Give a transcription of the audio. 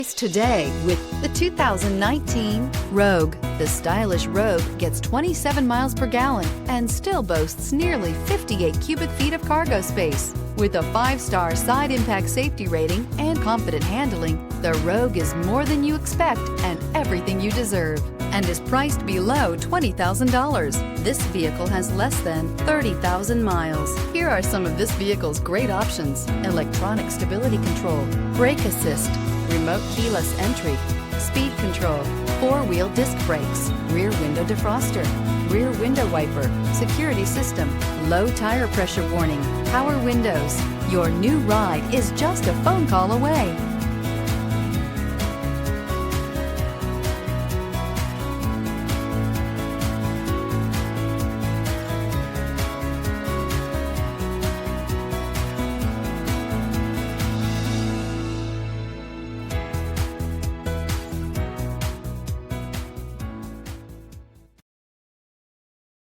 Today with the 2019 Rogue. The stylish Rogue gets 27 miles per gallon and still boasts nearly 58 cubic feet of cargo space. With a 5-star side impact safety rating and confident handling, the Rogue is more than you expect and everything you deserve, and is priced below $20,000. This vehicle has less than 30,000 miles. Here are some of this vehicle's great options: electronic stability control, brake assist, remote keyless entry, speed control, 4-wheel disc brakes, rear window defroster, rear window wiper, security system, low tire pressure warning, power windows. Your new ride is just a phone call away.